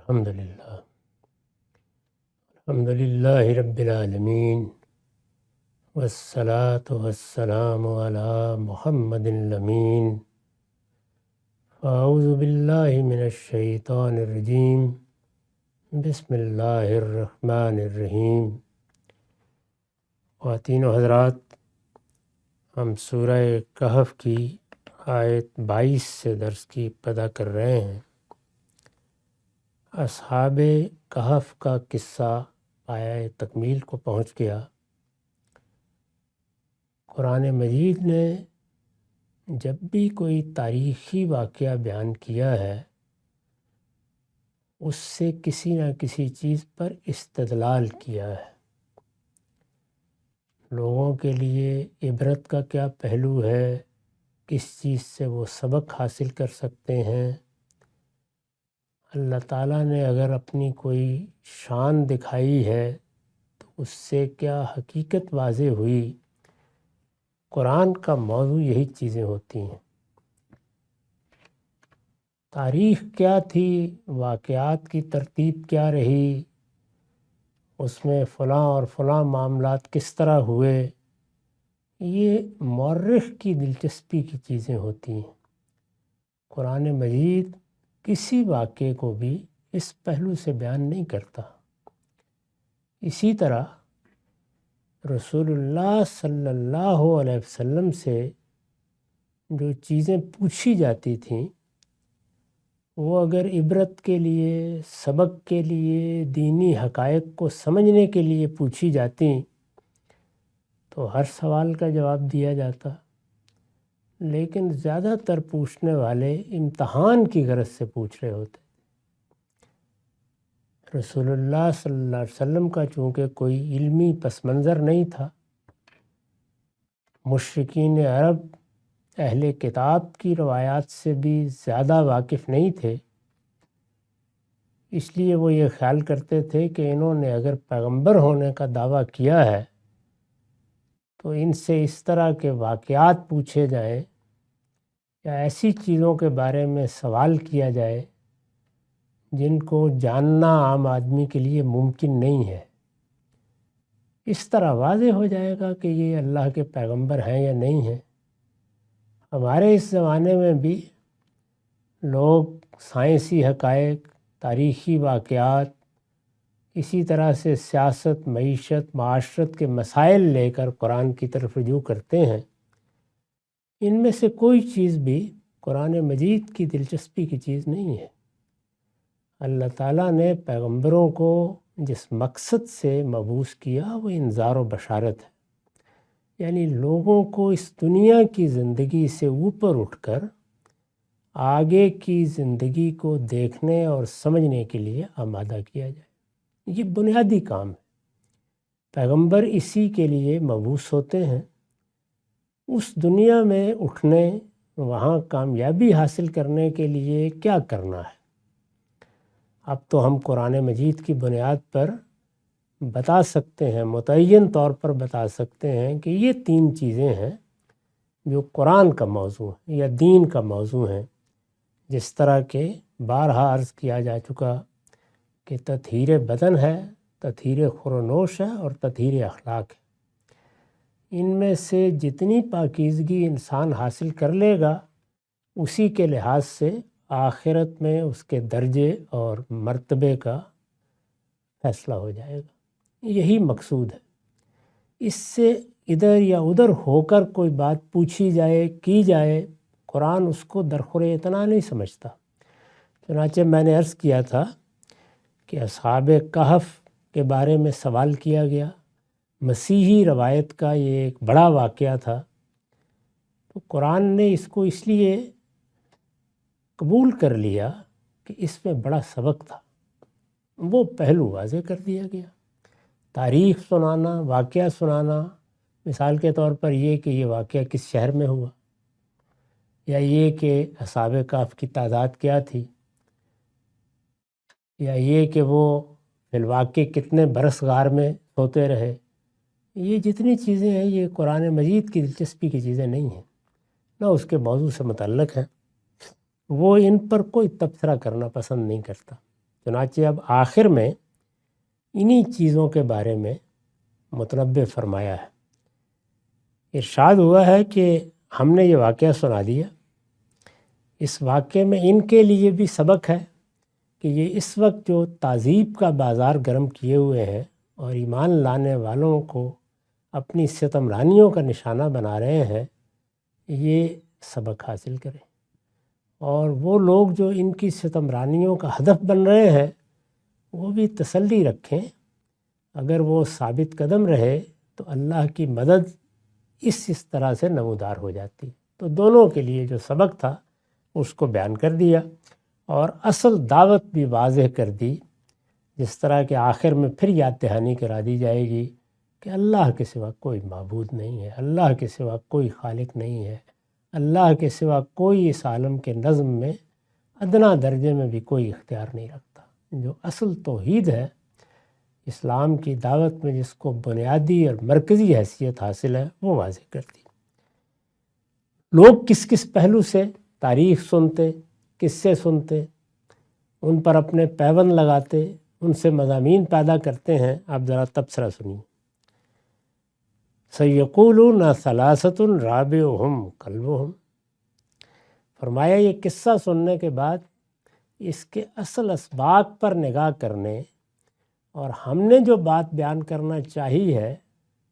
الحمد للہ رب العالمین والصلاة والسلام علی محمد الامین اعوذ باللہ من الشیطان الرجیم بسم اللہ الرحمن الرحیم۔ خواتین و حضرات، ہم سورہ کہف کی آیت 22 سے درس کی ابتدا کر رہے ہیں۔ اصحاب کہف کا قصہ پایۂ تکمیل کو پہنچ گیا۔ قرآن مجید نے جب بھی کوئی تاریخی واقعہ بیان کیا ہے اس سے کسی نہ کسی چیز پر استدلال کیا ہے۔ لوگوں کے لیے عبرت کا کیا پہلو ہے، کس چیز سے وہ سبق حاصل کر سکتے ہیں۔ اللہ تعالیٰ نے اگر اپنی کوئی شان دکھائی ہے تو اس سے کیا حقیقت واضح ہوئی۔ قرآن کا موضوع یہی چیزیں ہوتی ہیں۔ تاریخ کیا تھی، واقعات کی ترتیب کیا رہی، اس میں فلاں اور فلاں معاملات کس طرح ہوئے، یہ مورخ کی دلچسپی کی چیزیں ہوتی ہیں۔ قرآن مجید کسی واقعے کو بھی اس پہلو سے بیان نہیں کرتا۔ اسی طرح رسول اللہ صلی اللہ علیہ وسلم سے جو چیزیں پوچھی جاتی تھیں وہ اگر عبرت کے لیے، سبق کے لیے، دینی حقائق کو سمجھنے کے لیے پوچھی جاتی تو ہر سوال کا جواب دیا جاتا، لیکن زیادہ تر پوچھنے والے امتحان کی غرض سے پوچھ رہے ہوتے۔ رسول اللہ صلی اللہ علیہ وسلم کا چونکہ کوئی علمی پس منظر نہیں تھا، مشرکین عرب اہل کتاب کی روایات سے بھی زیادہ واقف نہیں تھے، اس لیے وہ یہ خیال کرتے تھے کہ انہوں نے اگر پیغمبر ہونے کا دعویٰ کیا ہے تو ان سے اس طرح کے واقعات پوچھے جائیں یا ایسی چیزوں کے بارے میں سوال کیا جائے جن کو جاننا عام آدمی کے لیے ممکن نہیں ہے۔ اس طرح واضح ہو جائے گا کہ یہ اللہ کے پیغمبر ہیں یا نہیں ہیں۔ ہمارے اس زمانے میں بھی لوگ سائنسی حقائق، تاریخی واقعات، اسی طرح سے سیاست، معیشت، معاشرت کے مسائل لے کر قرآن کی طرف رجوع کرتے ہیں۔ ان میں سے کوئی چیز بھی قرآن مجید کی دلچسپی کی چیز نہیں ہے۔ اللہ تعالیٰ نے پیغمبروں کو جس مقصد سے مبعوث کیا وہ انذار و بشارت ہے، یعنی لوگوں کو اس دنیا کی زندگی سے اوپر اٹھ کر آگے کی زندگی کو دیکھنے اور سمجھنے کے لیے آمادہ کیا جائے۔ یہ بنیادی کام ہے۔ پیغمبر اسی کے لیے مبعوث ہوتے ہیں۔ اس دنیا میں اٹھنے، وہاں کامیابی حاصل کرنے کے لیے کیا کرنا ہے۔ اب تو ہم قرآن مجید کی بنیاد پر بتا سکتے ہیں، متعین طور پر بتا سکتے ہیں کہ یہ 3 چیزیں ہیں جو قرآن کا موضوع ہے یا دین کا موضوع ہیں، جس طرح کہ بارہا عرض کیا جا چکا کہ تطہیر بدن ہے، تطہیر خور و نوش ہے اور تطہیر اخلاق ہے۔ ان میں سے جتنی پاکیزگی انسان حاصل کر لے گا اسی کے لحاظ سے آخرت میں اس کے درجے اور مرتبے کا فیصلہ ہو جائے گا۔ یہی مقصود ہے۔ اس سے ادھر یا ادھر ہو کر کوئی بات پوچھی جائے، کی جائے، قرآن اس کو درخور اتنا نہیں سمجھتا۔ چنانچہ میں نے عرض کیا تھا کہ اصحاب کہف کے بارے میں سوال کیا گیا، مسیحی روایت کا یہ ایک بڑا واقعہ تھا، تو قرآن نے اس کو اس لیے قبول کر لیا کہ اس میں بڑا سبق تھا، وہ پہلو واضح کر دیا گیا۔ تاریخ سنانا، واقعہ سنانا، مثال کے طور پر یہ کہ یہ واقعہ کس شہر میں ہوا، یا یہ کہ اصحاب کہف کی تعداد کیا تھی، یا یہ کہ وہ فی الواقع کتنے برس غار میں سوتے رہے۔ یہ جتنی چیزیں ہیں یہ قرآن مجید کی دلچسپی کی چیزیں نہیں ہیں، نہ اس کے موضوع سے متعلق ہیں۔ وہ ان پر کوئی تبصرہ کرنا پسند نہیں کرتا۔ چنانچہ اب آخر میں انہی چیزوں کے بارے میں متنبع فرمایا ہے۔ ارشاد ہوا ہے کہ ہم نے یہ واقعہ سنا دیا، اس واقعے میں ان کے لیے بھی سبق ہے کہ یہ اس وقت جو تعذیب کا بازار گرم کیے ہوئے ہیں اور ایمان لانے والوں کو اپنی ستم رانیوں کا نشانہ بنا رہے ہیں، یہ سبق حاصل کریں، اور وہ لوگ جو ان کی ستم رانیوں کا ہدف بن رہے ہیں وہ بھی تسلی رکھیں، اگر وہ ثابت قدم رہے تو اللہ کی مدد اس طرح سے نمودار ہو جاتی۔ تو دونوں کے لیے جو سبق تھا اس کو بیان کر دیا اور اصل دعوت بھی واضح کر دی، جس طرح کہ آخر میں پھر یاد دہانی کرا دی جائے گی کہ اللہ کے سوا کوئی معبود نہیں ہے، اللہ کے سوا کوئی خالق نہیں ہے، اللہ کے سوا کوئی اس عالم کے نظم میں ادنا درجے میں بھی کوئی اختیار نہیں رکھتا۔ جو اصل توحید ہے اسلام کی دعوت میں، جس کو بنیادی اور مرکزی حیثیت حاصل ہے، وہ واضح کر دی۔ لوگ کس کس پہلو سے تاریخ سنتے، قصے سنتے، ان پر اپنے پیوند لگاتے، ان سے مضامین پیدا کرتے ہیں۔ آپ ذرا تبصرہ سنیے۔ سَيَقُولُونَ ثَلَاثَةٌ رَابِعُهُمْ كَلْبُهُمْ، فرمایا یہ قصہ سننے کے بعد اس کے اصل اسباق پر نگاہ کرنے اور ہم نے جو بات بیان کرنا چاہی ہے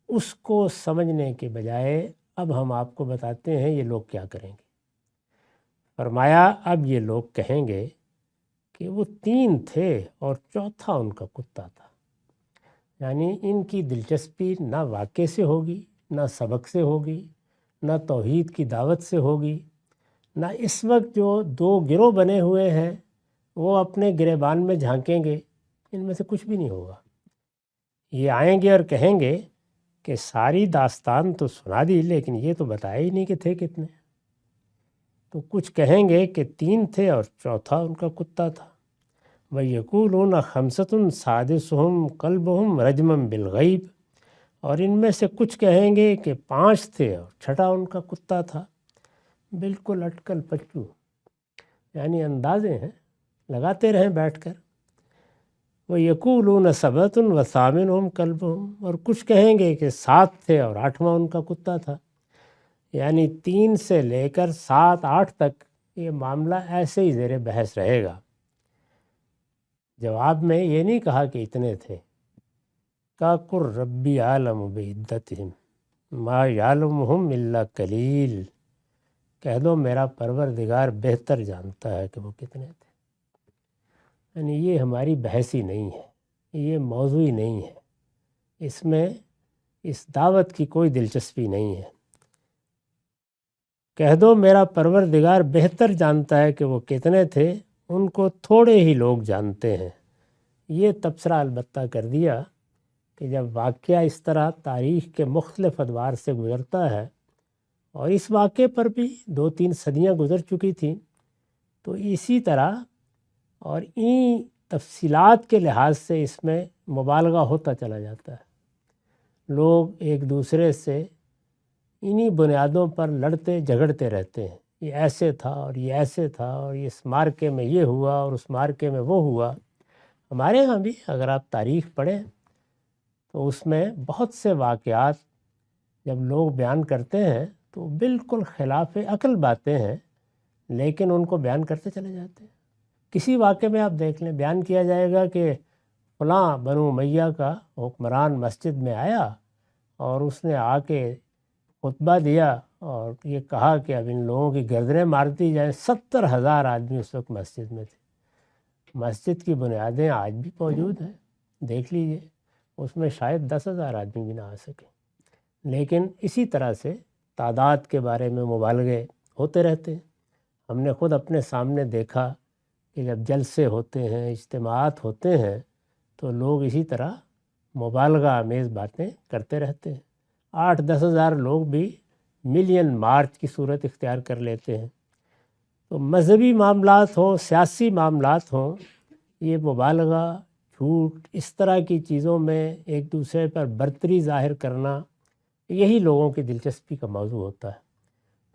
اس کو سمجھنے کے بجائے اب ہم آپ کو بتاتے ہیں یہ لوگ کیا کریں گے۔ فرمایا اب یہ لوگ کہیں گے کہ وہ 3 تھے اور چوتھا ان کا کتا تھا۔ یعنی ان کی دلچسپی نہ واقعے سے ہوگی، نہ سبق سے ہوگی، نہ توحید کی دعوت سے ہوگی، نہ اس وقت جو 2 گروہ بنے ہوئے ہیں وہ اپنے گریبان میں جھانکیں گے، ان میں سے کچھ بھی نہیں ہوگا۔ یہ آئیں گے اور کہیں گے کہ ساری داستان تو سنا دی لیکن یہ تو بتایا ہی نہیں کہ تھے کتنے۔ تو کچھ کہیں گے کہ 3 تھے اور چوتھا ان کا کتا تھا۔ وَيَقُولُونَ خَمْسَةٌ سَادِسُهُمْ كَلْبُهُمْ رَجْمًا بِالْغَيْبِ، اور ان میں سے کچھ کہیں گے کہ 5 تھے اور چھٹا ان کا کتا تھا۔ بالکل اٹکل پچو، یعنی اندازے ہیں، لگاتے رہیں بیٹھ کر۔ وَيَقُولُونَ سَبْعَةٌ وَثَامِنُهُمْ كَلْبُهُمْ، اور کچھ کہیں گے کہ 7 تھے اور 8واں ان کا کتا تھا۔ یعنی 3 سے لے کر 7 8 تک یہ معاملہ ایسے ہی زیر بحث رہے گا۔ جواب میں یہ نہیں کہا کہ اتنے تھے، قُل رَبِّ أَعْلَمُ بِعِدَّتِهِمْ مَا يَعْلَمُهُمْ إِلَّا قَلِيلٌ، کہہ دو میرا پروردگار بہتر جانتا ہے کہ وہ کتنے تھے۔ یعنی یہ ہماری بحث ہی نہیں ہے، یہ موضوع ہی نہیں ہے، اس میں اس دعوت کی کوئی دلچسپی نہیں ہے۔ کہہ دو میرا پروردگار بہتر جانتا ہے کہ وہ کتنے تھے، ان کو تھوڑے ہی لوگ جانتے ہیں۔ یہ تبصرہ البتہ کر دیا کہ جب واقعہ اس طرح تاریخ کے مختلف ادوار سے گزرتا ہے، اور اس واقعے پر بھی 2-3 صدیاں گزر چکی تھیں، تو اسی طرح اور ان تفصیلات کے لحاظ سے اس میں مبالغہ ہوتا چلا جاتا ہے۔ لوگ ایک دوسرے سے انہی بنیادوں پر لڑتے جھگڑتے رہتے ہیں، یہ ایسے تھا اور یہ ایسے تھا، اور اس مارکے میں یہ ہوا اور اس مارکے میں وہ ہوا۔ ہمارے ہاں بھی اگر آپ تاریخ پڑھیں تو اس میں بہت سے واقعات جب لوگ بیان کرتے ہیں تو بالکل خلاف عقل باتیں ہیں، لیکن ان کو بیان کرتے چلے جاتے ہیں۔ کسی واقعے میں آپ دیکھ لیں، بیان کیا جائے گا کہ فلاں بنو امیہ کا حکمران مسجد میں آیا اور اس نے آ کے خطبہ دیا اور یہ کہا کہ اب ان لوگوں کی گردنیں مار دی جائیں۔ 70,000 آدمی اس وقت مسجد میں تھے۔ مسجد کی بنیادیں آج بھی موجود ہیں، دیکھ لیجئے، اس میں شاید 10,000 آدمی بھی نہ آ سکے۔ لیکن اسی طرح سے تعداد کے بارے میں مبالغے ہوتے رہتے ہیں۔ ہم نے خود اپنے سامنے دیکھا کہ جب جلسے ہوتے ہیں، اجتماعات ہوتے ہیں، تو لوگ اسی طرح مبالغہ آمیز باتیں کرتے رہتے ہیں۔ 8-10 ہزار لوگ بھی ملین مارچ کی صورت اختیار کر لیتے ہیں۔ تو مذہبی معاملات ہوں، سیاسی معاملات ہوں، یہ مبالغہ، جھوٹ، اس طرح کی چیزوں میں ایک دوسرے پر برتری ظاہر کرنا، یہی لوگوں کی دلچسپی کا موضوع ہوتا ہے۔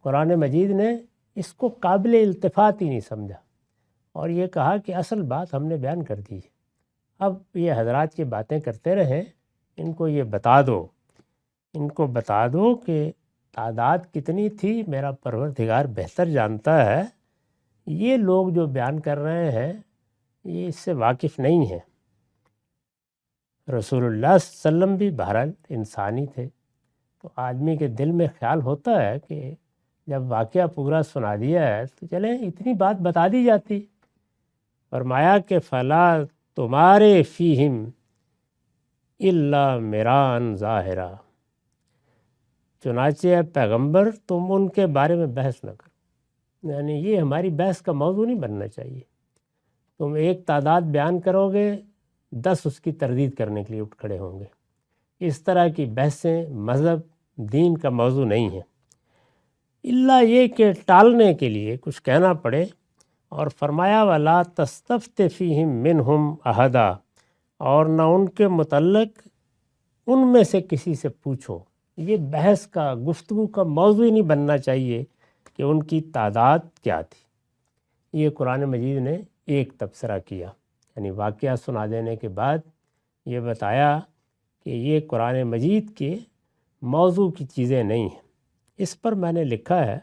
قرآن مجید نے اس کو قابل التفات ہی نہیں سمجھا، اور یہ کہا کہ اصل بات ہم نے بیان کر دی ہے، اب یہ حضرات یہ باتیں کرتے رہیں، ان کو یہ بتا دو، ان کو بتا دو کہ تعداد کتنی تھی میرا پروردگار بہتر جانتا ہے، یہ لوگ جو بیان کر رہے ہیں یہ اس سے واقف نہیں ہیں۔ رسول اللہ صلی اللہ علیہ وسلم بھی بہرحال انسانی تھے، تو آدمی کے دل میں خیال ہوتا ہے کہ جب واقعہ پورا سنا دیا ہے تو چلیں اتنی بات بتا دی جاتی۔ فرمایا کہ فلا تمارے فیہم الا مران ظاہرا، چنانچہ پیغمبر تم ان کے بارے میں بحث نہ کرو، یعنی یہ ہماری بحث کا موضوع نہیں بننا چاہیے۔ تم ایک تعداد بیان کرو گے، 10 اس کی تردید کرنے کے لیے اٹھ کھڑے ہوں گے۔ اس طرح کی بحثیں مذہب دین کا موضوع نہیں ہے، الا یہ کہ ٹالنے کے لیے کچھ کہنا پڑے۔ اور فرمایا وَلَا تَسْتَفْتِ فِيهِمْ مِنْهُمْ أَحَدًا، اور نہ ان کے متعلق ان میں سے کسی سے پوچھو۔ یہ بحث کا، گفتگو کا موضوع ہی نہیں بننا چاہیے کہ ان کی تعداد کیا تھی۔ یہ قرآن مجید نے ایک تبصرہ کیا، یعنی واقعہ سنا دینے کے بعد یہ بتایا کہ یہ قرآن مجید کے موضوع کی چیزیں نہیں ہیں۔ اس پر میں نے لکھا ہے،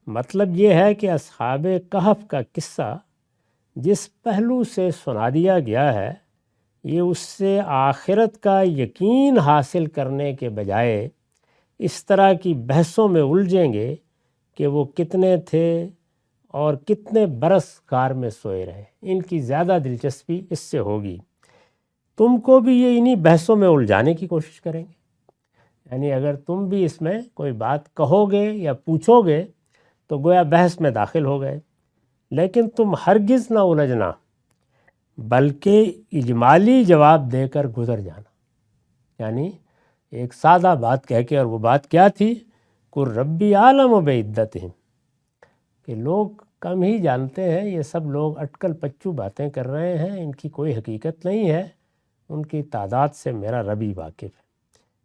مطلب یہ ہے کہ اصحاب کہف کا قصہ جس پہلو سے سنا دیا گیا ہے، یہ اس سے آخرت کا یقین حاصل کرنے کے بجائے اس طرح کی بحثوں میں الجھیں گے کہ وہ کتنے تھے اور کتنے برس غار میں سوئے رہے، ان کی زیادہ دلچسپی اس سے ہوگی۔ تم کو بھی یہ انہی بحثوں میں الجھانے کی کوشش کریں گے، یعنی اگر تم بھی اس میں کوئی بات کہو گے یا پوچھو گے تو گویا بحث میں داخل ہو گئے، لیکن تم ہرگز نہ الجھنا بلکہ اجمالی جواب دے کر گزر جانا، یعنی ایک سادہ بات کہہ کے، اور وہ بات کیا تھی؟ قُلْ ربی عالم بعدتہم، کہ لوگ کم ہی جانتے ہیں، یہ سب لوگ اٹکل پچو باتیں کر رہے ہیں، ان کی کوئی حقیقت نہیں ہے، ان کی تعداد سے میرا رب ہی واقف ہے۔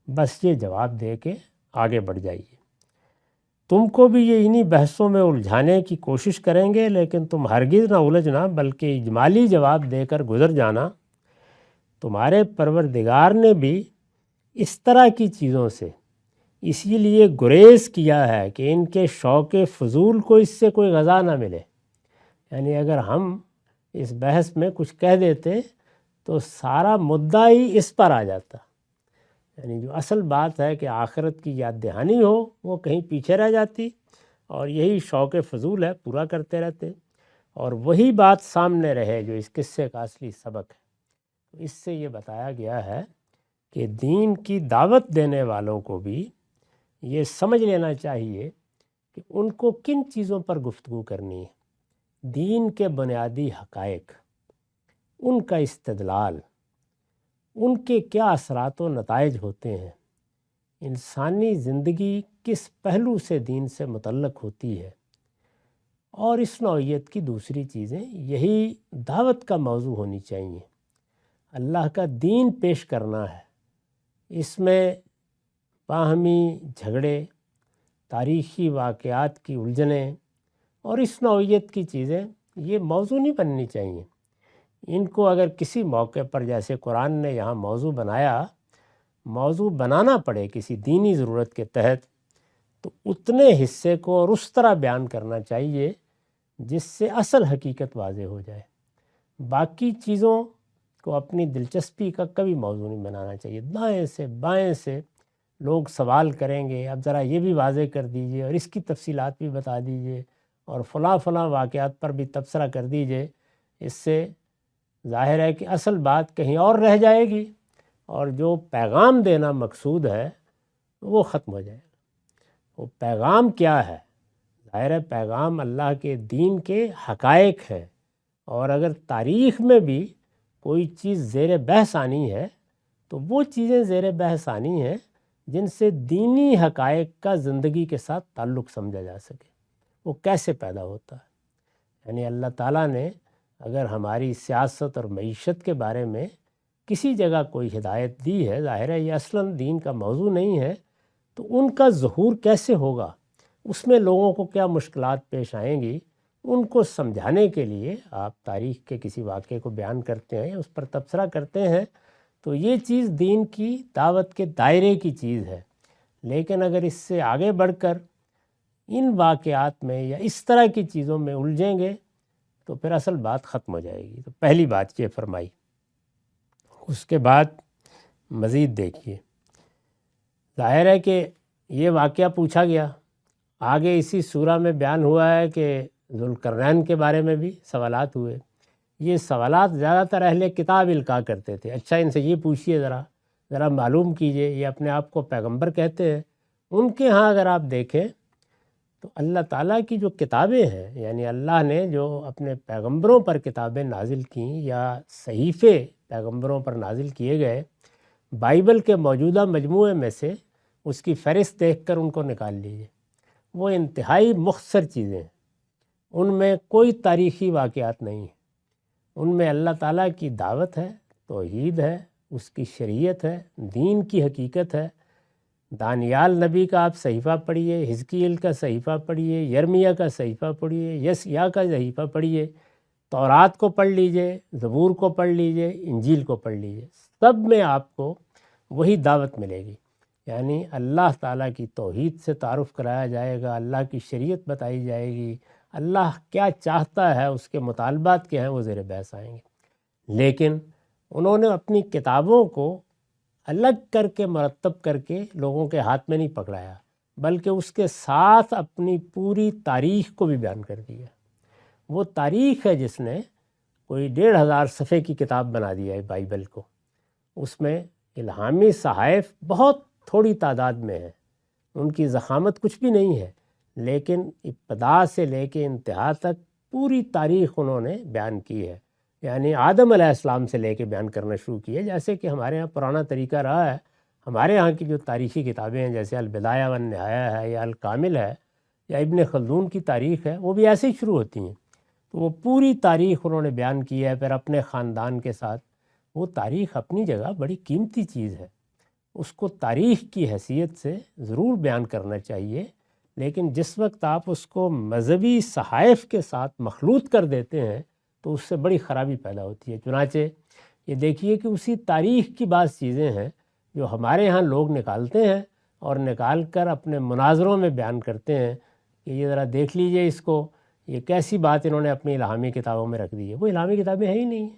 بس یہ جواب دے کے آگے بڑھ جائیے۔ تم کو بھی یہ انہی بحثوں میں الجھانے کی کوشش کریں گے، لیکن تم ہرگز نہ الجھنا بلکہ اجمالی جواب دے کر گزر جانا۔ تمہارے پروردگار نے بھی اس طرح کی چیزوں سے اسی لیے گریز کیا ہے کہ ان کے شوق فضول کو اس سے کوئی غذا نہ ملے، یعنی اگر ہم اس بحث میں کچھ کہہ دیتے تو سارا مدعا ہی اس پر آ جاتا، یعنی جو اصل بات ہے کہ آخرت کی یاد دہانی ہو وہ کہیں پیچھے رہ جاتی، اور یہی شوق فضول ہے، پورا کرتے رہتے، اور وہی بات سامنے رہے جو اس قصے کا اصلی سبق ہے۔ اس سے یہ بتایا گیا ہے کہ دین کی دعوت دینے والوں کو بھی یہ سمجھ لینا چاہیے کہ ان کو کن چیزوں پر گفتگو کرنی ہے۔ دین کے بنیادی حقائق، ان کا استدلال، ان کے کیا اثرات و نتائج ہوتے ہیں، انسانی زندگی کس پہلو سے دین سے متعلق ہوتی ہے، اور اس نوعیت کی دوسری چیزیں، یہی دعوت کا موضوع ہونی چاہیے۔ اللہ کا دین پیش کرنا ہے، اس میں باہمی جھگڑے، تاریخی واقعات کی الجھنیں اور اس نوعیت کی چیزیں یہ موضوع نہیں بننی چاہیے۔ ان کو اگر کسی موقع پر، جیسے قرآن نے یہاں موضوع بنایا، موضوع بنانا پڑے کسی دینی ضرورت کے تحت، تو اتنے حصے کو اور اس طرح بیان کرنا چاہیے جس سے اصل حقیقت واضح ہو جائے۔ باقی چیزوں کو اپنی دلچسپی کا کبھی موضوع نہیں بنانا چاہیے۔ دائیں سے بائیں سے لوگ سوال کریں گے، اب ذرا یہ بھی واضح کر دیجئے اور اس کی تفصیلات بھی بتا دیجئے اور فلاں فلاں واقعات پر بھی تبصرہ کر دیجئے۔ اس سے ظاہر ہے کہ اصل بات کہیں اور رہ جائے گی، اور جو پیغام دینا مقصود ہے وہ ختم ہو جائے گا۔ وہ پیغام کیا ہے؟ ظاہر ہے پیغام اللہ کے دین کے حقائق ہے، اور اگر تاریخ میں بھی کوئی چیز زیر بحث آنی ہے تو وہ چیزیں زیر بحث آنی ہیں جن سے دینی حقائق کا زندگی کے ساتھ تعلق سمجھا جا سکے۔ وہ کیسے پیدا ہوتا ہے؟ یعنی اللہ تعالیٰ نے اگر ہماری سیاست اور معیشت کے بارے میں کسی جگہ کوئی ہدایت دی ہے، ظاہر ہے یہ اصلاً دین کا موضوع نہیں ہے، تو ان کا ظہور کیسے ہوگا؟ اس میں لوگوں کو کیا مشکلات پیش آئیں گی؟ ان کو سمجھانے کے لیے آپ تاریخ کے کسی واقعے کو بیان کرتے ہیں یا اس پر تبصرہ کرتے ہیں تو یہ چیز دین کی دعوت کے دائرے کی چیز ہے۔ لیکن اگر اس سے آگے بڑھ کر ان واقعات میں یا اس طرح کی چیزوں میں الجھیں گے تو پھر اصل بات ختم ہو جائے گی۔ تو پہلی بات یہ فرمائی۔ اس کے بعد مزید دیکھیے، ظاہر ہے کہ یہ واقعہ پوچھا گیا، آگے اسی سورہ میں بیان ہوا ہے کہ ذوالقرنین کے بارے میں بھی سوالات ہوئے۔ یہ سوالات زیادہ تر اہل کتاب القاء کرتے تھے، اچھا ان سے یہ پوچھیے، ذرا معلوم کیجئے، یہ اپنے آپ کو پیغمبر کہتے ہیں۔ ان کے ہاں اگر آپ دیکھیں تو اللہ تعالیٰ کی جو کتابیں ہیں، یعنی اللہ نے جو اپنے پیغمبروں پر کتابیں نازل کیں یا صحیفے پیغمبروں پر نازل کیے گئے، بائبل کے موجودہ مجموعے میں سے اس کی فہرست دیکھ کر ان کو نکال لیجئے، وہ انتہائی مختصر چیزیں ہیں، ان میں کوئی تاریخی واقعات نہیں ہیں، ان میں اللہ تعالیٰ کی دعوت ہے، توحید ہے، اس کی شریعت ہے، دین کی حقیقت ہے۔ دانیال نبی کا آپ صحیفہ پڑھیے، حزقیل کا صحیفہ پڑھیے، یرمیہ کا صحیفہ پڑھیے، یسعیاہ کا صحیفہ پڑھیے، تورات کو پڑھ لیجئے، زبور کو پڑھ لیجئے، انجیل کو پڑھ لیجئے، سب میں آپ کو وہی دعوت ملے گی، یعنی اللہ تعالیٰ کی توحید سے تعارف کرایا جائے گا، اللہ کی شریعت بتائی جائے گی، اللہ کیا چاہتا ہے، اس کے مطالبات کیا ہیں، وہ زیر بحث آئیں گے۔ لیکن انہوں نے اپنی کتابوں کو الگ کر کے مرتب کر کے لوگوں کے ہاتھ میں نہیں پکڑایا، بلکہ اس کے ساتھ اپنی پوری تاریخ کو بھی بیان کر دیا۔ وہ تاریخ ہے جس نے کوئی 1500 صفحے کی کتاب بنا دیا ہے بائبل کو، اس میں الہامی صحائف بہت تھوڑی تعداد میں ہیں، ان کی ضخامت کچھ بھی نہیں ہے، لیکن ابتدا سے لے کے انتہا تک پوری تاریخ انہوں نے بیان کی ہے، یعنی آدم علیہ السلام سے لے کے بیان کرنا شروع کیے، جیسے کہ ہمارے ہاں پرانا طریقہ رہا ہے۔ ہمارے ہاں کی جو تاریخی کتابیں ہیں جیسے البدایہ والنہایہ ہے یا الکامل ہے یا ابن خلدون کی تاریخ ہے، وہ بھی ایسے ہی شروع ہوتی ہیں۔ تو وہ پوری تاریخ انہوں نے بیان کی ہے، پھر اپنے خاندان کے ساتھ۔ وہ تاریخ اپنی جگہ بڑی قیمتی چیز ہے، اس کو تاریخ کی حیثیت سے ضرور بیان کرنا چاہیے، لیکن جس وقت آپ اس کو مذہبی صحائف کے ساتھ مخلوط کر دیتے ہیں تو اس سے بڑی خرابی پیدا ہوتی ہے۔ چنانچہ یہ دیکھیے کہ اسی تاریخ کی بعض چیزیں ہیں جو ہمارے ہاں لوگ نکالتے ہیں اور نکال کر اپنے مناظروں میں بیان کرتے ہیں کہ یہ ذرا دیکھ لیجئے اس کو، یہ کیسی بات انہوں نے اپنی الہامی کتابوں میں رکھ دی ہے۔ وہ الہامی کتابیں ہیں ہی نہیں ہیں،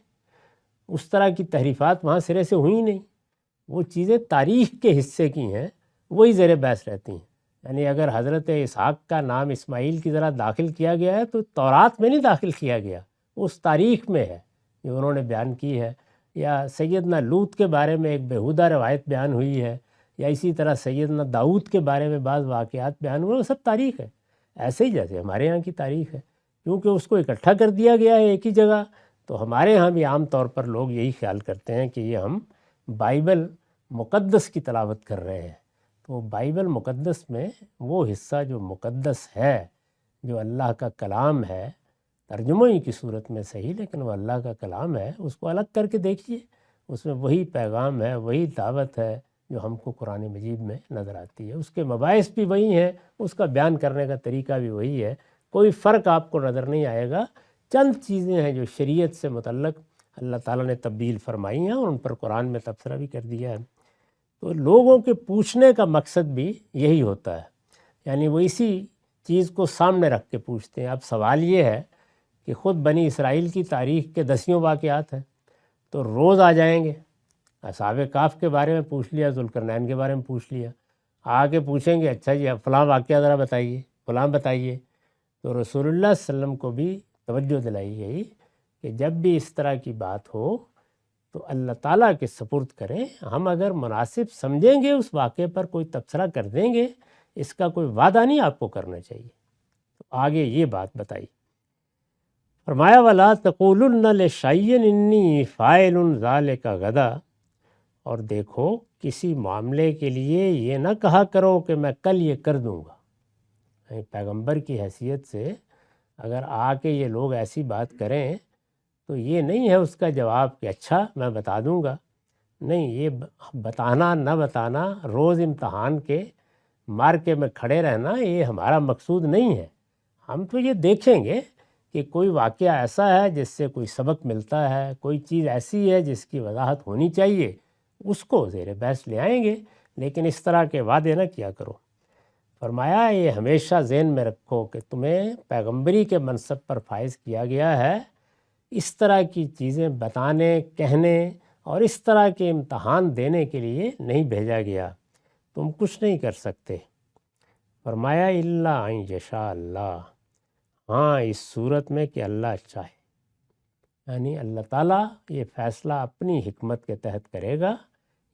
اس طرح کی تحریفات وہاں سرے سے ہوئی نہیں، وہ چیزیں تاریخ کے حصے کی ہیں، وہی زیر بحث رہتی ہیں۔ یعنی اگر حضرت اسحاق کا نام اسماعیل کی طرح داخل کیا گیا ہے تو تورات میں نہیں داخل کیا گیا، اس تاریخ میں ہے جو انہوں نے بیان کی ہے۔ یا سیدنا لوط کے بارے میں ایک بیہودہ روایت بیان ہوئی ہے، یا اسی طرح سیدنا داؤد کے بارے میں بعض واقعات بیان ہوئے، وہ سب تاریخ ہے، ایسے ہی جیسے ہمارے ہاں کی تاریخ ہے، کیونکہ اس کو اکٹھا کر دیا گیا ہے ایک ہی جگہ۔ تو ہمارے ہاں بھی عام طور پر لوگ یہی خیال کرتے ہیں کہ یہ ہم بائبل مقدس کی تلاوت کر رہے ہیں۔ تو بائبل مقدس میں وہ حصہ جو مقدس ہے، جو اللہ کا کلام ہے، ترجمہ ہی کی صورت میں صحیح لیکن وہ اللہ کا کلام ہے، اس کو الگ کر کے دیکھیے، اس میں وہی پیغام ہے، وہی دعوت ہے جو ہم کو قرآن مجید میں نظر آتی ہے، اس کے مباحث بھی وہی ہیں، اس کا بیان کرنے کا طریقہ بھی وہی ہے، کوئی فرق آپ کو نظر نہیں آئے گا۔ چند چیزیں ہیں جو شریعت سے متعلق اللہ تعالیٰ نے تبدیل فرمائی ہیں اور ان پر قرآن میں تبصرہ بھی کر دیا ہے۔ تو لوگوں کے پوچھنے کا مقصد بھی یہی ہوتا ہے، یعنی وہ اسی چیز کو سامنے رکھ کے پوچھتے ہیں۔ اب سوال یہ ہے کہ خود بنی اسرائیل کی تاریخ کے 10 واقعات ہیں، تو روز آ جائیں گے، اصحاب کہف کے بارے میں پوچھ لیا، ذوالقرنین کے بارے میں پوچھ لیا، آ کے پوچھیں گے اچھا جی فلاں واقعہ ذرا بتائیے، فلاں بتائیے۔ تو رسول اللہ صلی اللہ علیہ وسلم کو بھی توجہ دلائی گئی کہ جب بھی اس طرح کی بات ہو تو اللہ تعالیٰ کے سپرد کریں، ہم اگر مناسب سمجھیں گے اس واقعے پر کوئی تبصرہ کر دیں گے، اس کا کوئی وعدہ نہیں آپ کو کرنا چاہیے۔ تو آگے یہ بات بتائی، فرمایا وَلَا تَقُولُنَّ لِشَيْءٍ إِنِّي فَاعِلٌ ذَلِكَ غَدًا، اور دیکھو کسی معاملے کے لیے یہ نہ کہا کرو کہ میں کل یہ کر دوں گا۔ یعنی پیغمبر کی حیثیت سے اگر آ کے یہ لوگ ایسی بات کریں تو یہ نہیں ہے اس کا جواب کہ اچھا میں بتا دوں گا، نہیں، یہ بتانا نہ بتانا، روز امتحان کے مارکے میں کھڑے رہنا، یہ ہمارا مقصود نہیں ہے۔ ہم تو یہ دیکھیں گے کہ کوئی واقعہ ایسا ہے جس سے کوئی سبق ملتا ہے، کوئی چیز ایسی ہے جس کی وضاحت ہونی چاہیے، اس کو زیر بحث لے آئیں گے، لیکن اس طرح کے وعدے نہ کیا کرو۔ فرمایا یہ ہمیشہ ذہن میں رکھو کہ تمہیں پیغمبری کے منصب پر فائز کیا گیا ہے، اس طرح کی چیزیں بتانے، کہنے اور اس طرح کے امتحان دینے کے لیے نہیں بھیجا گیا، تم کچھ نہیں کر سکتے۔ فرمایا الا ان یشاء اللہ، ہاں اس صورت میں کہ اللہ چاہے، یعنی اللہ تعالیٰ یہ فیصلہ اپنی حکمت کے تحت کرے گا۔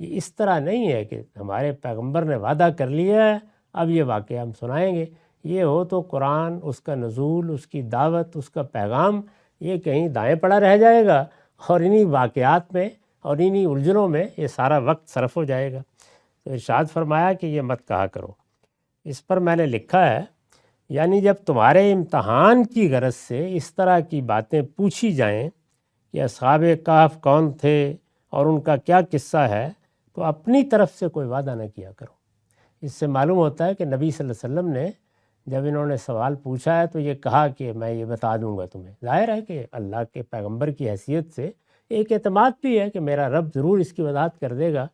یہ اس طرح نہیں ہے کہ ہمارے پیغمبر نے وعدہ کر لیا ہے اب یہ واقعہ ہم سنائیں گے۔ یہ ہو تو قرآن، اس کا نزول، اس کی دعوت، اس کا پیغام یہ کہیں دائیں پڑا رہ جائے گا اور انہی واقعات میں اور انہی الجھنوں میں یہ سارا وقت صرف ہو جائے گا۔ تو ارشاد فرمایا کہ یہ مت کہا کرو۔ اس پر میں نے لکھا ہے یعنی جب تمہارے امتحان کی غرض سے اس طرح کی باتیں پوچھی جائیں کہ اصحاب کہف کون تھے اور ان کا کیا قصہ ہے، تو اپنی طرف سے کوئی وعدہ نہ کیا کرو۔ اس سے معلوم ہوتا ہے کہ نبی صلی اللہ علیہ وسلم نے جب انہوں نے سوال پوچھا ہے تو یہ کہا کہ میں یہ بتا دوں گا تمہیں۔ ظاہر ہے کہ اللہ کے پیغمبر کی حیثیت سے ایک اعتماد بھی ہے کہ میرا رب ضرور اس کی وضاحت کر دے گا،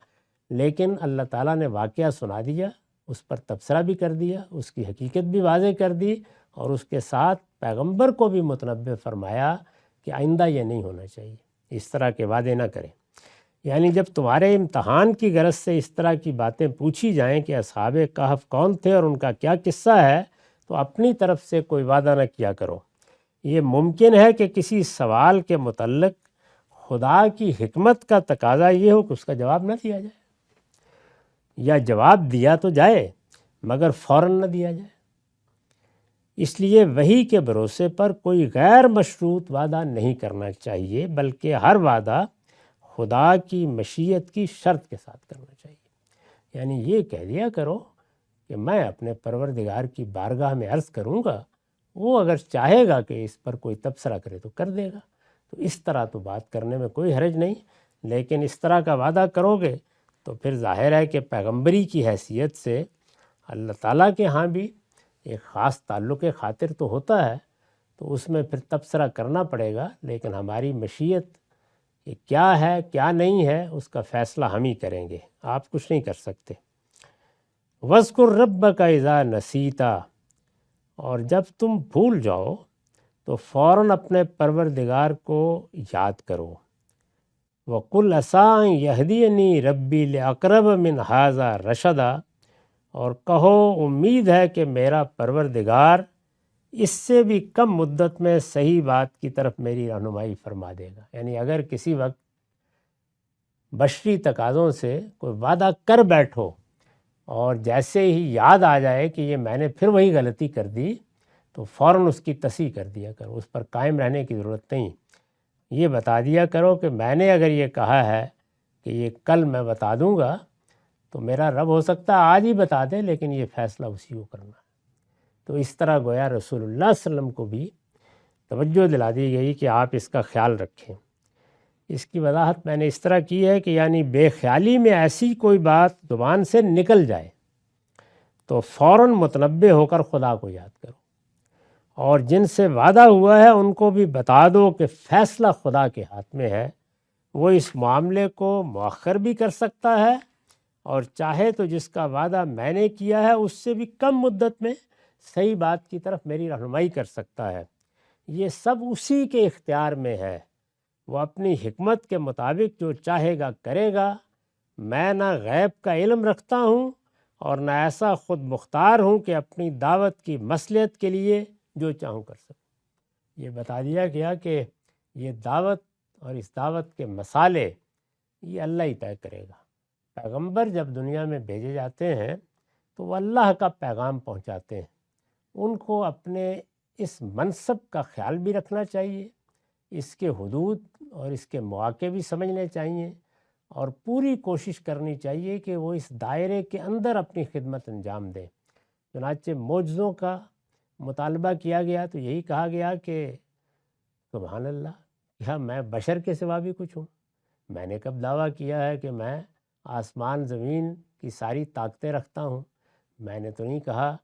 لیکن اللہ تعالیٰ نے واقعہ سنا دیا، اس پر تبصرہ بھی کر دیا، اس کی حقیقت بھی واضح کر دی، اور اس کے ساتھ پیغمبر کو بھی متنبہ فرمایا کہ آئندہ یہ نہیں ہونا چاہیے، اس طرح کے وعدے نہ کریں۔ یعنی جب تمہارے امتحان کی غرض سے اس طرح کی باتیں پوچھی جائیں کہ اصحاب کہف کون تھے اور ان کا کیا قصہ ہے، تو اپنی طرف سے کوئی وعدہ نہ کیا کرو۔ یہ ممکن ہے کہ کسی سوال کے متعلق خدا کی حکمت کا تقاضا یہ ہو کہ اس کا جواب نہ دیا جائے، یا جواب دیا تو جائے مگر فوراً نہ دیا جائے۔ اس لیے وحی کے بھروسے پر کوئی غیر مشروط وعدہ نہیں کرنا چاہیے، بلکہ ہر وعدہ خدا کی مشیت کی شرط کے ساتھ کرنا چاہیے۔ یعنی یہ کہہ دیا کرو کہ میں اپنے پروردگار کی بارگاہ میں عرض کروں گا، وہ اگر چاہے گا کہ اس پر کوئی تبصرہ کرے تو کر دے گا، تو اس طرح تو بات کرنے میں کوئی حرج نہیں۔ لیکن اس طرح کا وعدہ کرو گے تو پھر ظاہر ہے کہ پیغمبری کی حیثیت سے اللہ تعالیٰ کے ہاں بھی ایک خاص تعلق خاطر تو ہوتا ہے، تو اس میں پھر تبصرہ کرنا پڑے گا، لیکن ہماری مشیت کہ کیا ہے کیا نہیں ہے اس کا فیصلہ ہم ہی کریں گے، آپ کچھ نہیں کر سکتے۔ وَاذْكُرْ رَبَّكَ إِذَا نَسِيتَ، اور جب تم بھول جاؤ تو فوراً اپنے پروردگار کو یاد کرو۔ وَقُلْ عَسَىٰ أَن يَهْدِيَنِي رَبِّي لِأَقْرَبَ مِنْ هَٰذَا رَشَدًا، اور کہو امید ہے کہ میرا پروردگار اس سے بھی کم مدت میں صحیح بات کی طرف میری رہنمائی فرما دے گا۔ یعنی اگر کسی وقت بشری تقاضوں سے کوئی وعدہ کر بیٹھو اور جیسے ہی یاد آ جائے کہ یہ میں نے پھر وہی غلطی کر دی، تو فوراً اس کی تصحیح کر دیا کرو، اس پر قائم رہنے کی ضرورت نہیں۔ یہ بتا دیا کرو کہ میں نے اگر یہ کہا ہے کہ یہ کل میں بتا دوں گا، تو میرا رب ہو سکتا ہے آج ہی بتا دے، لیکن یہ فیصلہ اسی کو کرنا ہے۔ تو اس طرح گویا رسول اللہ صلی اللہ علیہ وسلم کو بھی توجہ دلا دی گئی کہ آپ اس کا خیال رکھیں۔ اس کی وضاحت میں نے اس طرح کی ہے کہ یعنی بے خیالی میں ایسی کوئی بات زبان سے نکل جائے تو فوراً متنبہ ہو کر خدا کو یاد کرو، اور جن سے وعدہ ہوا ہے ان کو بھی بتا دو کہ فیصلہ خدا کے ہاتھ میں ہے، وہ اس معاملے کو مؤخر بھی کر سکتا ہے، اور چاہے تو جس کا وعدہ میں نے کیا ہے اس سے بھی کم مدت میں صحیح بات کی طرف میری رہنمائی کر سکتا ہے۔ یہ سب اسی کے اختیار میں ہے، وہ اپنی حکمت کے مطابق جو چاہے گا کرے گا۔ میں نہ غیب کا علم رکھتا ہوں اور نہ ایسا خود مختار ہوں کہ اپنی دعوت کی مصلحت کے لیے جو چاہوں کر سکوں۔ یہ بتا دیا گیا کہ یہ دعوت اور اس دعوت کے مسالے یہ اللہ ہی طے کرے گا۔ پیغمبر جب دنیا میں بھیجے جاتے ہیں تو وہ اللہ کا پیغام پہنچاتے ہیں، ان کو اپنے اس منصب کا خیال بھی رکھنا چاہیے، اس کے حدود اور اس کے مواقع بھی سمجھنے چاہیے، اور پوری کوشش کرنی چاہیے کہ وہ اس دائرے کے اندر اپنی خدمت انجام دیں۔ چنانچہ معجزوں کا مطالبہ کیا گیا تو یہی کہا گیا کہ سبحان اللہ، کیا میں بشر کے سوا بھی کچھ ہوں؟ میں نے کب دعویٰ کیا ہے کہ میں آسمان زمین کی ساری طاقتیں رکھتا ہوں؟ میں نے تو نہیں کہا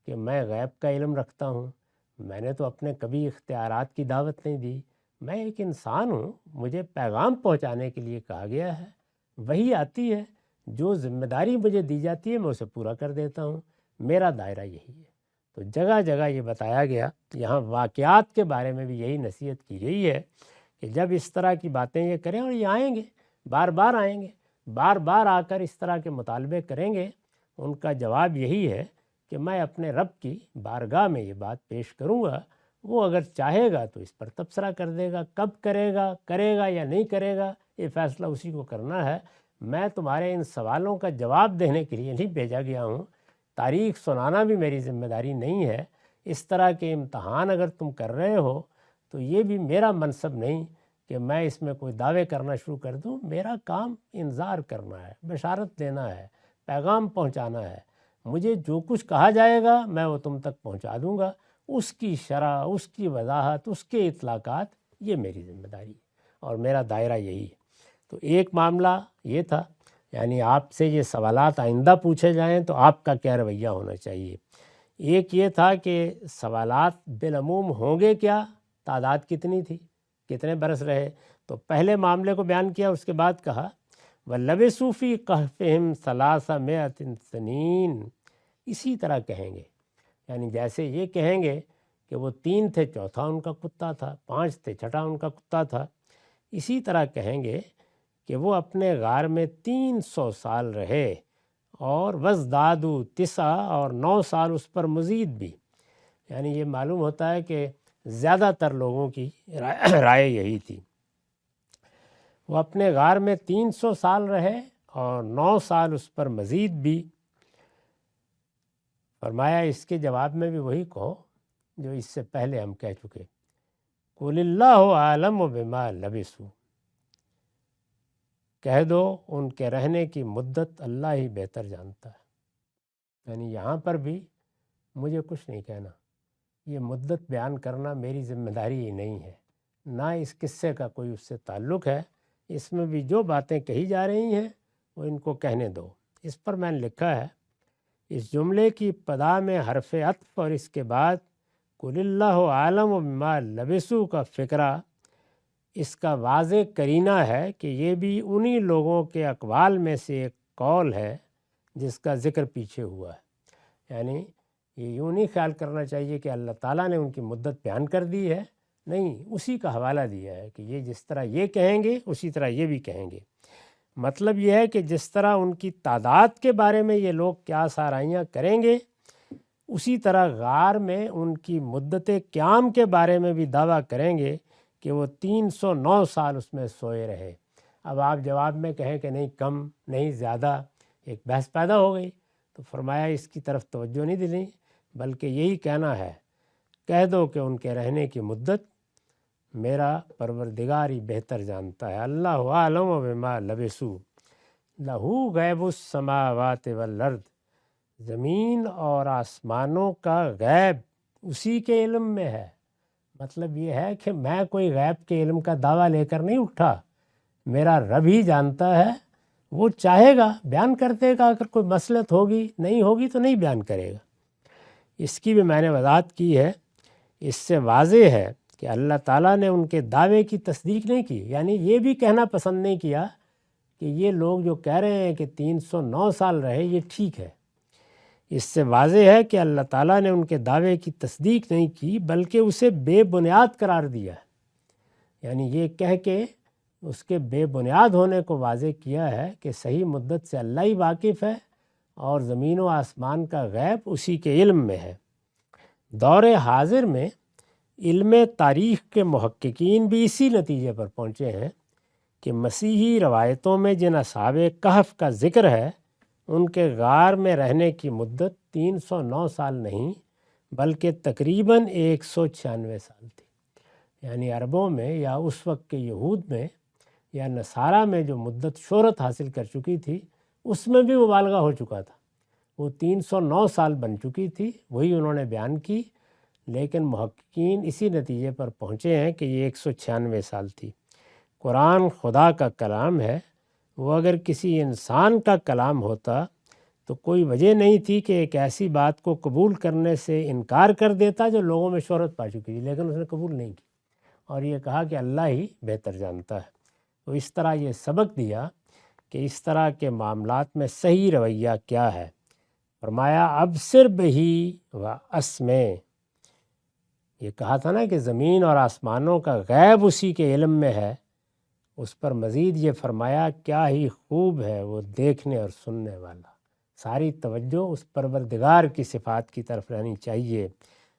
کہ میں غیب کا علم رکھتا ہوں، میں نے تو اپنے کبھی اختیارات کی دعوت نہیں دی، میں ایک انسان ہوں، مجھے پیغام پہنچانے کے لیے کہا گیا ہے، وہی آتی ہے، جو ذمہ داری مجھے دی جاتی ہے میں اسے پورا کر دیتا ہوں، میرا دائرہ یہی ہے۔ تو جگہ جگہ یہ بتایا گیا، یہاں واقعات کے بارے میں بھی یہی نصیحت کی گئی ہے کہ جب اس طرح کی باتیں یہ کریں، اور یہ آئیں گے، بار بار آئیں گے، بار بار آ کر اس طرح کے مطالبے کریں گے، ان کا جواب یہی ہے کہ میں اپنے رب کی بارگاہ میں یہ بات پیش کروں گا، وہ اگر چاہے گا تو اس پر تبصرہ کر دے گا، کب کرے گا یا نہیں کرے گا یہ فیصلہ اسی کو کرنا ہے۔ میں تمہارے ان سوالوں کا جواب دینے کے لیے نہیں بھیجا گیا ہوں، تاریخ سنانا بھی میری ذمہ داری نہیں ہے۔ اس طرح کے امتحان اگر تم کر رہے ہو تو یہ بھی میرا منصب نہیں کہ میں اس میں کوئی دعوے کرنا شروع کر دوں، میرا کام انذار کرنا ہے، بشارت دینا ہے، پیغام پہنچانا ہے۔ مجھے جو کچھ کہا جائے گا میں وہ تم تک پہنچا دوں گا، اس کی شرح، اس کی وضاحت، اس کے اطلاقات، یہ میری ذمہ داری ہے اور میرا دائرہ یہی ہے۔ تو ایک معاملہ یہ تھا، یعنی آپ سے یہ سوالات آئندہ پوچھے جائیں تو آپ کا کیا رویہ ہونا چاہیے۔ ایک یہ تھا کہ سوالات بالعموم ہوں گے کیا، تعداد کتنی تھی، کتنے برس رہے، تو پہلے معاملے کو بیان کیا، اس کے بعد کہا وَلَبِثُوا فِي كَهْفِهِمْ 300 سنین، اسی طرح کہیں گے، یعنی جیسے یہ کہیں گے کہ وہ 3 تھے، چوتھا ان کا کتا تھا، 5 تھے، چھٹا ان کا کتا تھا، اسی طرح کہیں گے کہ وہ اپنے غار میں 300 سال رہے، اور وَازْدَادُوا 9 اور 9 سال اس پر مزید بھی۔ یعنی یہ معلوم ہوتا ہے کہ زیادہ تر لوگوں کی رائے یہی تھی۔ وہ اپنے غار میں 300 سال رہے اور 9 سال اس پر مزید بھی۔ فرمایا اس کے جواب میں بھی وہی کہو جو اس سے پہلے ہم کہہ چکے، قُلِ اللَّهُ أَعْلَمُ بِمَا لَبِثُوا، کہہ دو ان کے رہنے کی مدت اللہ ہی بہتر جانتا ہے۔ یعنی یہاں پر بھی مجھے کچھ نہیں کہنا، یہ مدت بیان کرنا میری ذمہ داری ہی نہیں ہے، نہ اس قصے کا کوئی اس سے تعلق ہے، اس میں بھی جو باتیں کہی جا رہی ہیں وہ ان کو کہنے دو۔ اس پر میں نے لکھا ہے، اس جملے کی ابتدا میں حرف عطف اور اس کے بعد قُلِ اللَّهُ أَعْلَمُ بِمَا لَبِثُوا کا فقرہ، اس کا واضح قرینہ ہے کہ یہ بھی انہی لوگوں کے اقوال میں سے ایک قول ہے جس کا ذکر پیچھے ہوا ہے۔ یعنی یہ یوں نہیں خیال کرنا چاہیے کہ اللہ تعالیٰ نے ان کی مدت بیان کر دی ہے، نہیں، اسی کا حوالہ دیا ہے کہ یہ جس طرح یہ کہیں گے اسی طرح یہ بھی کہیں گے۔ مطلب یہ ہے کہ جس طرح ان کی تعداد کے بارے میں یہ لوگ قیاس آرائیاں کریں گے، اسی طرح غار میں ان کی مدت قیام کے بارے میں بھی دعویٰ کریں گے کہ وہ 309 سال اس میں سوئے رہے۔ اب آپ جواب میں کہیں کہ نہیں کم، نہیں زیادہ، ایک بحث پیدا ہو گئی، تو فرمایا اس کی طرف توجہ نہیں دلیں، بلکہ یہی کہنا ہے، کہہ دو کہ ان کے رہنے کی مدت میرا پروردگار ہی بہتر جانتا ہے۔ اللہ عالم بما لبثوا، لہو غیب السماوات والارض، زمین اور آسمانوں کا غیب اسی کے علم میں ہے۔ مطلب یہ ہے کہ میں کوئی غیب کے علم کا دعویٰ لے کر نہیں اٹھا، میرا رب ہی جانتا ہے، وہ چاہے گا بیان کر دے گا، اگر کوئی مصلحت ہوگی، نہیں ہوگی تو نہیں بیان کرے گا۔ اس کی بھی میں نے وضاحت کی ہے۔ اس سے واضح ہے کہ اللہ تعالیٰ نے ان کے دعوے کی تصدیق نہیں کی، یعنی یہ بھی کہنا پسند نہیں کیا کہ یہ لوگ جو کہہ رہے ہیں کہ 309 سال رہے یہ ٹھیک ہے۔ اس سے واضح ہے کہ اللہ تعالیٰ نے ان کے دعوے کی تصدیق نہیں کی، بلکہ اسے بے بنیاد قرار دیا ہے، یعنی یہ کہہ کے اس کے بے بنیاد ہونے کو واضح کیا ہے کہ صحیح مدت سے اللہ ہی واقف ہے اور زمین و آسمان کا غیب اسی کے علم میں ہے۔ دور حاضر میں علم تاریخ کے محققین بھی اسی نتیجے پر پہنچے ہیں کہ مسیحی روایتوں میں جن اصحاب کہف کا ذکر ہے، ان کے غار میں رہنے کی مدت 309 سال نہیں بلکہ تقریباً 196 سال تھی۔ یعنی عربوں میں یا اس وقت کے یہود میں یا نصارہ میں جو مدت شہرت حاصل کر چکی تھی، اس میں بھی مبالغہ ہو چکا تھا، وہ 309 سال بن چکی تھی، وہی انہوں نے بیان کی، لیکن محققین اسی نتیجے پر پہنچے ہیں کہ یہ 196 سال تھی۔ قرآن خدا کا کلام ہے، وہ اگر کسی انسان کا کلام ہوتا تو کوئی وجہ نہیں تھی کہ ایک ایسی بات کو قبول کرنے سے انکار کر دیتا جو لوگوں میں شہرت پا چکی تھی، لیکن اس نے قبول نہیں کی اور یہ کہا کہ اللہ ہی بہتر جانتا ہے۔ تو اس طرح یہ سبق دیا کہ اس طرح کے معاملات میں صحیح رویہ کیا ہے۔ فرمایا ابصر بہی و اسمع، یہ کہا تھا نا کہ زمین اور آسمانوں کا غیب اسی کے علم میں ہے، اس پر مزید یہ فرمایا کیا ہی خوب ہے وہ دیکھنے اور سننے والا۔ ساری توجہ اس پروردگار کی صفات کی طرف رہنی چاہیے۔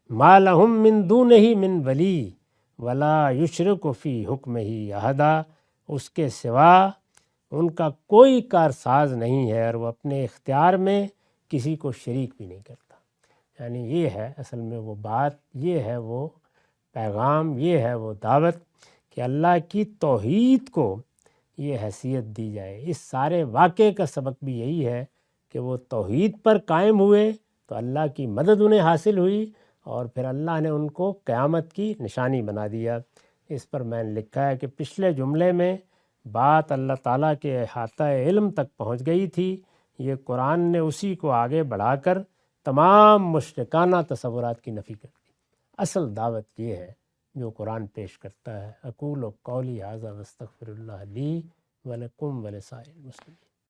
ما لہم من دونہ من ولی ولا یشرک فی حکمہ احدا، اس کے سوا ان کا کوئی کارساز نہیں ہے اور وہ اپنے اختیار میں کسی کو شریک بھی نہیں کرتا۔ یعنی یہ ہے اصل میں وہ بات، یہ ہے وہ پیغام، یہ ہے وہ دعوت کہ اللہ کی توحید کو یہ حیثیت دی جائے۔ اس سارے واقعے کا سبق بھی یہی ہے کہ وہ توحید پر قائم ہوئے تو اللہ کی مدد انہیں حاصل ہوئی اور پھر اللہ نے ان کو قیامت کی نشانی بنا دیا۔ اس پر میں نے لکھا ہے کہ پچھلے جملے میں بات اللہ تعالیٰ کے احاطہ علم تک پہنچ گئی تھی، یہ قرآن نے اسی کو آگے بڑھا کر تمام مشرکانہ تصورات کی نفی کر دی۔ اصل دعوت یہ ہے جو قرآن پیش کرتا ہے۔ اقول قولی ھذا واستغفر اللہ لی ولکم ولسائر المسلمین۔